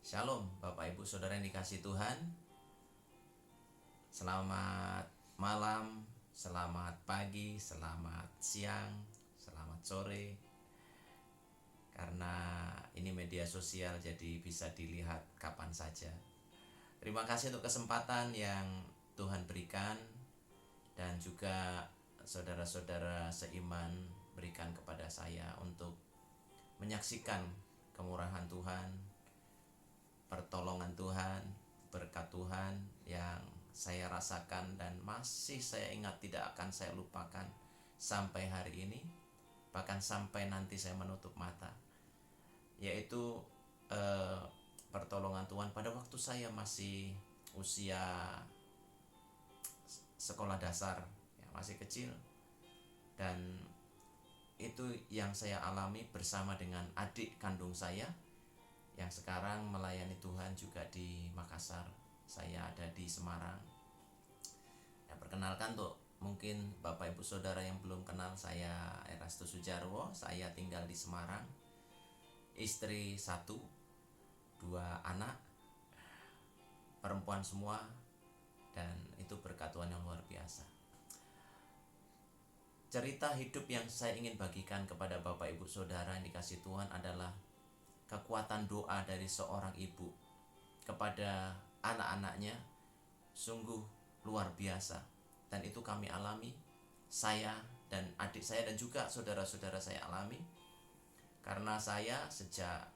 Shalom Bapak Ibu Saudara yang dikasihi Tuhan. Selamat malam, selamat pagi, selamat siang, selamat sore. Karena ini media sosial jadi bisa dilihat kapan saja. Terima kasih untuk kesempatan yang Tuhan berikan, dan juga saudara-saudara seiman berikan kepada saya untuk menyaksikan kemurahan Tuhan, pertolongan Tuhan, berkat Tuhan yang saya rasakan dan masih saya ingat, tidak akan saya lupakan sampai hari ini, bahkan sampai nanti saya menutup mata, yaitu pertolongan Tuhan pada waktu saya masih usia sekolah dasar, ya, masih kecil. Dan itu yang saya alami bersama dengan adik kandung saya yang sekarang melayani Tuhan juga di Makassar. Saya ada di Semarang. Ya, perkenalkan untuk mungkin Bapak Ibu Saudara yang belum kenal, saya Erastus Sujarwo. Saya tinggal di Semarang. Istri 1, 2 anak, perempuan semua, dan itu berkat Tuhan yang luar biasa. Cerita hidup yang saya ingin bagikan kepada Bapak Ibu Saudara yang dikasihi Tuhan adalah kekuatan doa dari seorang ibu kepada anak-anaknya sungguh luar biasa. Dan itu kami alami, saya dan adik saya dan juga saudara-saudara saya alami. Karena saya sejak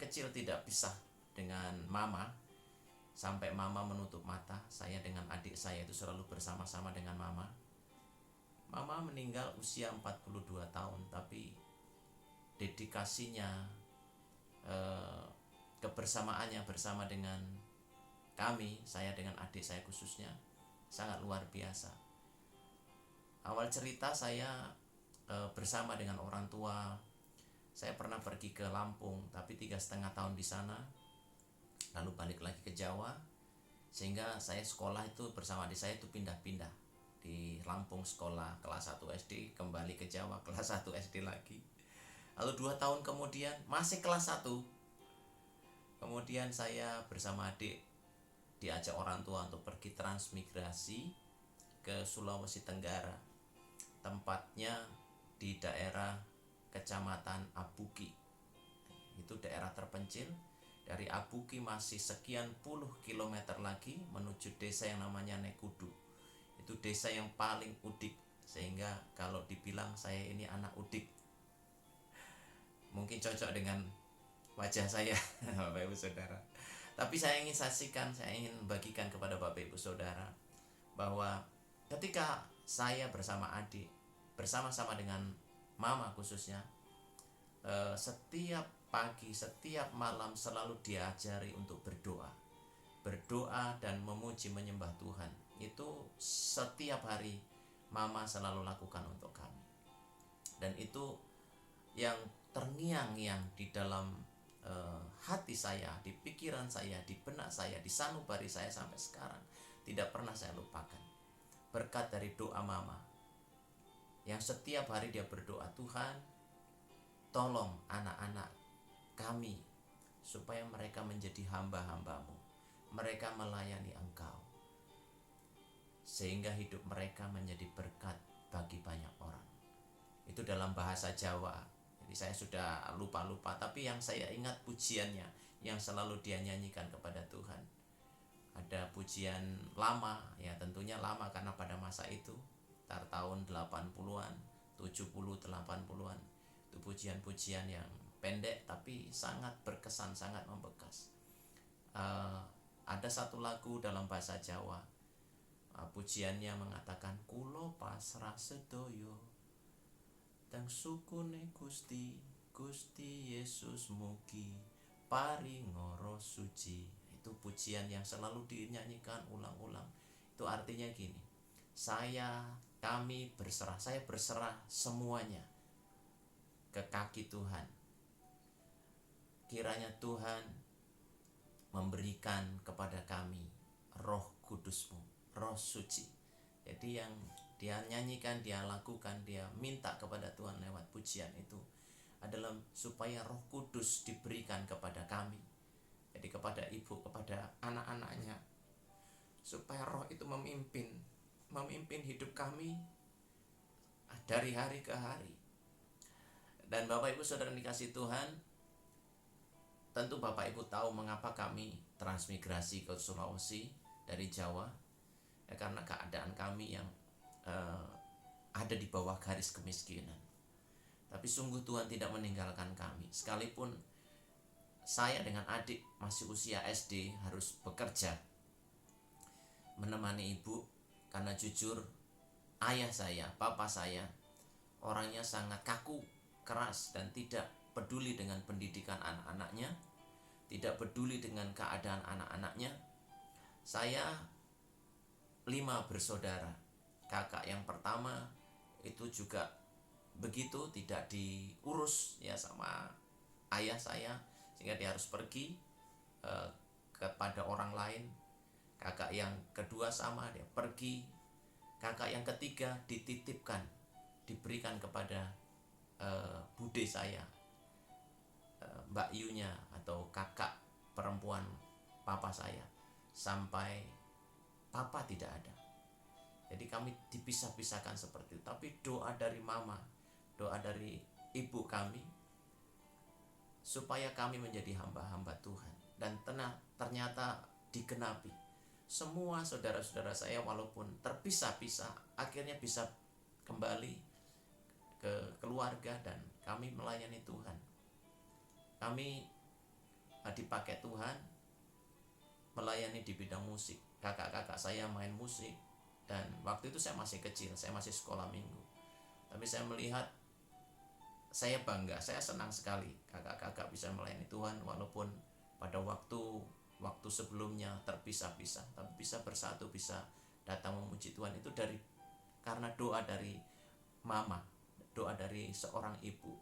kecil tidak pisah dengan mama. Sampai mama menutup mata, saya dengan adik saya itu selalu bersama-sama dengan mama. Mama meninggal usia 42 tahun, tapi dedikasinya, kebersamaannya bersama dengan kami, saya dengan adik saya khususnya, sangat luar biasa. Awal cerita saya bersama dengan orang tua, saya pernah pergi ke Lampung, tapi 3,5 tahun di sana, lalu balik lagi ke Jawa, sehingga saya sekolah itu bersama adik saya itu pindah-pindah. Di Lampung sekolah kelas 1 SD, kembali ke Jawa kelas 1 SD lagi. Lalu 2 tahun kemudian masih kelas 1, kemudian saya bersama adik diajak orang tua untuk pergi transmigrasi ke Sulawesi Tenggara. Tempatnya di daerah Kecamatan Abuki. Itu daerah terpencil. Dari Abuki masih sekian puluh kilometer lagi menuju desa yang namanya Nekudu. Itu desa yang paling udik, sehingga kalau dibilang saya ini anak udik, mungkin cocok dengan wajah saya Bapak Ibu Saudara. Tapi saya ingin saksikan, saya ingin bagikan kepada Bapak Ibu Saudara bahwa ketika saya bersama adik, bersama-sama dengan mama khususnya, setiap pagi, setiap malam selalu diajari untuk berdoa. Berdoa dan memuji menyembah Tuhan. Itu setiap hari mama selalu lakukan untuk kami. Dan itu yang terngiang-ngiang di dalam hati saya, di pikiran saya, di benak saya, di sanubari saya sampai sekarang. Tidak pernah saya lupakan. Berkat dari doa mama, yang setiap hari dia berdoa, Tuhan tolong anak-anak kami supaya mereka menjadi hamba-hambamu, mereka melayani Engkau, sehingga hidup mereka menjadi berkat bagi banyak orang. Itu dalam bahasa Jawa, jadi saya sudah lupa-lupa, tapi yang saya ingat pujiannya yang selalu dia nyanyikan kepada Tuhan. Ada pujian lama, ya tentunya lama karena pada masa itu tahun 80-an, 70, 80-an. Itu pujian-pujian yang pendek tapi sangat berkesan, sangat membekas. Ada satu lagu dalam bahasa Jawa, pujiannya mengatakan, kulo pasrah sedoyo teng sukune Gusti, Gusti Yesus mugi paringo roh suci. Itu pujian yang selalu dinyanyikan ulang-ulang. Itu artinya gini, kami berserah, saya berserah semuanya ke kaki Tuhan. Kiranya Tuhan memberikan kepada kami roh kudus-Mu, roh suci. Jadi yang dia nyanyikan, dia lakukan, dia minta kepada Tuhan lewat pujian itu adalah supaya Roh Kudus diberikan kepada kami, jadi kepada ibu, kepada anak-anaknya, supaya Roh itu memimpin hidup kami dari hari ke hari. Dan Bapak Ibu Saudara dikasih Tuhan, tentu Bapak Ibu tahu mengapa kami transmigrasi ke Sulawesi dari Jawa, ya karena keadaan kami yang ada di bawah garis kemiskinan. Tapi sungguh Tuhan tidak meninggalkan kami. Sekalipun saya dengan adik masih usia SD harus bekerja menemani ibu, karena jujur ayah saya, papa saya orangnya sangat kaku, keras, dan tidak peduli dengan pendidikan anak-anaknya, tidak peduli dengan keadaan anak-anaknya. Saya 5 bersaudara. Kakak yang pertama itu juga begitu, tidak diurus ya sama ayah saya, sehingga dia harus pergi kepada orang lain. Kakak yang kedua sama, dia pergi. Kakak yang ketiga dititipkan, diberikan kepada bude saya, Mbak Yunya atau kakak perempuan papa saya, sampai papa tidak ada. Jadi kami dipisah-pisahkan seperti itu. Tapi doa dari mama, doa dari ibu kami, supaya kami menjadi hamba-hamba Tuhan. Dan ternyata digenapi. Semua saudara-saudara saya walaupun terpisah-pisah, akhirnya bisa kembali ke keluarga dan kami melayani Tuhan. Kami dipakai Tuhan melayani di bidang musik. Kakak-kakak saya main musik, dan waktu itu saya masih kecil, saya masih sekolah minggu. Tapi saya melihat, saya bangga, saya senang sekali kakak-kakak bisa melayani Tuhan, walaupun pada waktu sebelumnya terpisah-pisah, tapi bisa bersatu, bisa datang memuji Tuhan. Itu karena doa dari mama, doa dari seorang ibu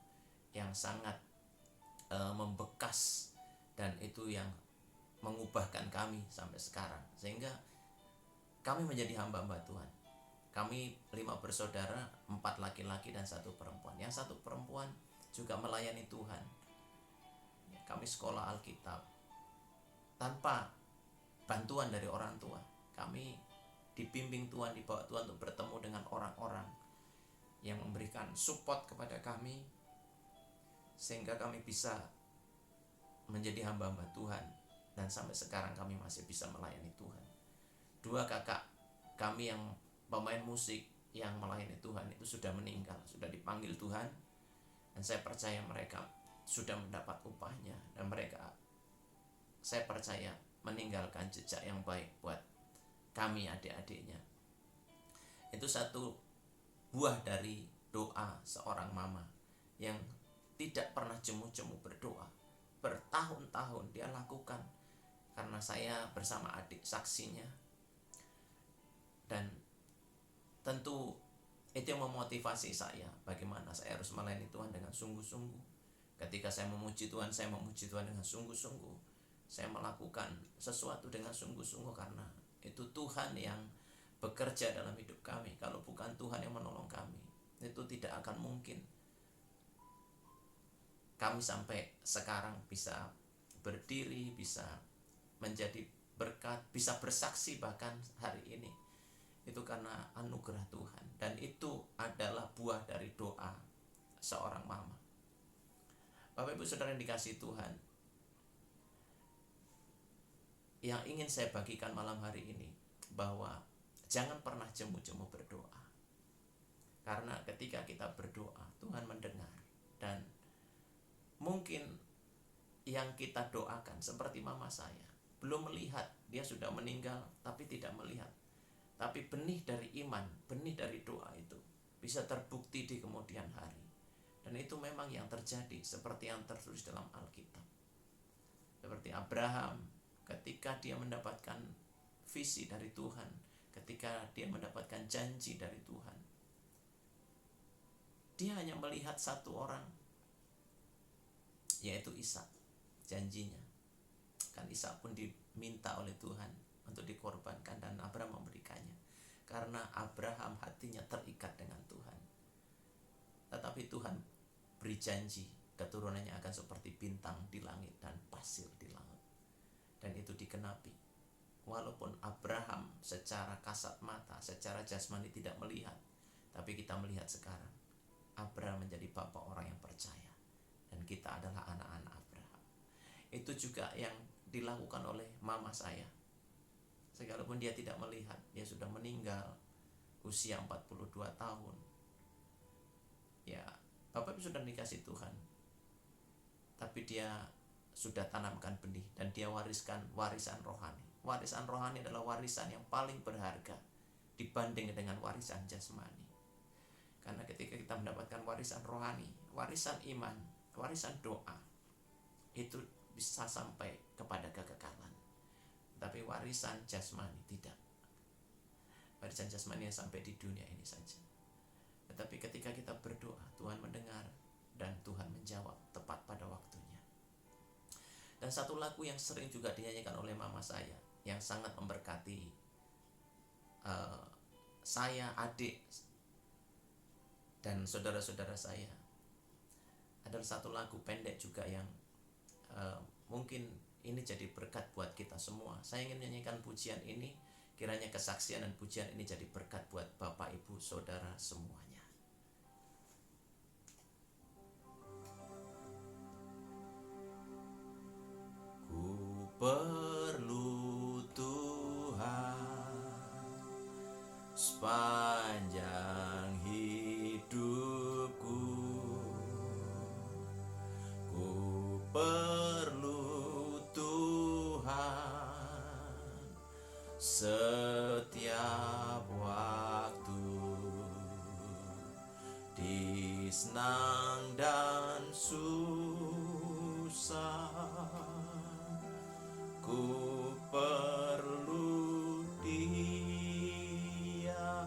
yang sangat membekas, dan itu yang mengubahkan kami sampai sekarang, sehingga kami menjadi hamba-hamba Tuhan. Kami 5 bersaudara, 4 laki-laki dan 1 perempuan. Yang 1 perempuan juga melayani Tuhan. Kami sekolah Alkitab tanpa bantuan dari orang tua. Kami dibimbing Tuhan, dibawa Tuhan untuk bertemu dengan orang-orang yang memberikan support kepada kami, sehingga kami bisa menjadi hamba-hamba Tuhan. Dan sampai sekarang kami masih bisa melayani Tuhan. 2 kakak kami yang pemain musik yang melayani Tuhan itu sudah meninggal, sudah dipanggil Tuhan, dan saya percaya mereka sudah mendapat upahnya, dan mereka, saya percaya, meninggalkan jejak yang baik buat kami adik-adiknya. Itu satu buah dari doa seorang mama yang tidak pernah jemu-jemu berdoa. Bertahun-tahun dia lakukan, karena saya bersama adik saksinya. Dan tentu itu yang memotivasi saya, bagaimana saya harus melayani Tuhan dengan sungguh-sungguh. Ketika saya memuji Tuhan, saya memuji Tuhan dengan sungguh-sungguh. Saya melakukan sesuatu dengan sungguh-sungguh, karena itu Tuhan yang bekerja dalam hidup kami. Kalau bukan Tuhan yang menolong kami, itu tidak akan mungkin kami sampai sekarang bisa berdiri, bisa menjadi berkat, bisa bersaksi bahkan hari ini. Itu karena anugerah Tuhan, dan itu adalah buah dari doa seorang mama. Bapak Ibu Saudara yang dikasihi Tuhan, yang ingin saya bagikan malam hari ini, bahwa jangan pernah jemu-jemu berdoa. Karena ketika kita berdoa, Tuhan mendengar. Dan mungkin yang kita doakan seperti mama saya, belum melihat, dia sudah meninggal tapi tidak melihat. Tapi benih dari iman, benih dari doa itu bisa terbukti di kemudian hari. Dan itu memang yang terjadi, seperti yang tertulis dalam Alkitab. Seperti Abraham, ketika dia mendapatkan visi dari Tuhan, ketika dia mendapatkan janji dari Tuhan, dia hanya melihat satu orang, yaitu Ishak. Janjinya kan Ishak pun diminta oleh Tuhan untuk dikorbankan, dan Abraham memberikannya, karena Abraham hatinya terikat dengan Tuhan. Tetapi Tuhan beri janji keturunannya akan seperti bintang di langit dan pasir di laut. Dan itu dikenapi. Walaupun Abraham secara kasat mata, secara jasmani tidak melihat, tapi kita melihat sekarang Abraham menjadi bapak orang yang percaya, dan kita adalah anak-anak Abraham. Itu juga yang dilakukan oleh mama saya. Sekalipun dia tidak melihat, dia sudah meninggal usia 42 tahun. Ya, Bapak Ibu sudah dikasih Tuhan, tapi dia sudah tanamkan benih dan dia wariskan warisan rohani. Warisan rohani adalah warisan yang paling berharga dibanding dengan warisan jasmani. Karena ketika kita mendapatkan warisan rohani, warisan iman, warisan doa, itu bisa sampai kepada kekekalan. Tapi warisan jasmani tidak. Warisan jasmani yang sampai di dunia ini saja. Tetapi ketika kita berdoa, Tuhan mendengar dan Tuhan menjawab tepat pada waktunya. Dan satu lagu yang sering juga dinyanyikan oleh mama saya, yang sangat memberkati saya, adik, dan saudara-saudara saya, adalah satu lagu pendek juga yang mungkin ini jadi berkat buat kita semua. Saya ingin menyanyikan pujian ini, kiranya kesaksian dan pujian ini jadi berkat buat Bapak, Ibu, Saudara semuanya. Ku perlu Tuhan sepanjang hidupku. Ku perlu Tuhan setiap waktu, di senang dan susah. Ku perlu Dia,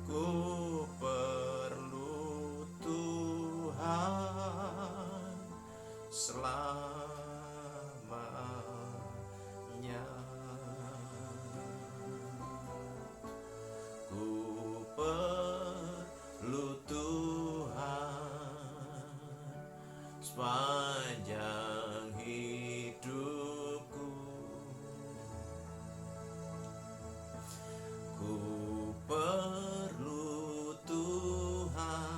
ku perlu Tuhan selamanya. Ku perlu Tuhan sepanjang hidupku. Ku perlu Tuhan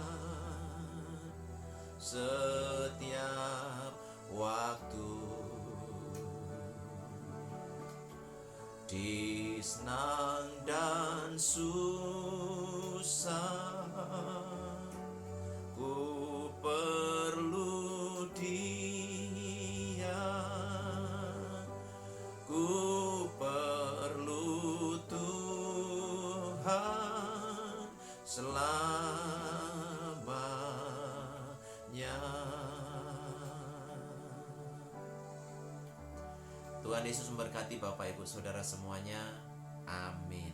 setiap waktu, di senang dan susah. Ku perlu Dia, ku perlu Tuhan selamanya. Tuhan Yesus memberkati Bapak, Ibu, Saudara semuanya. Amin.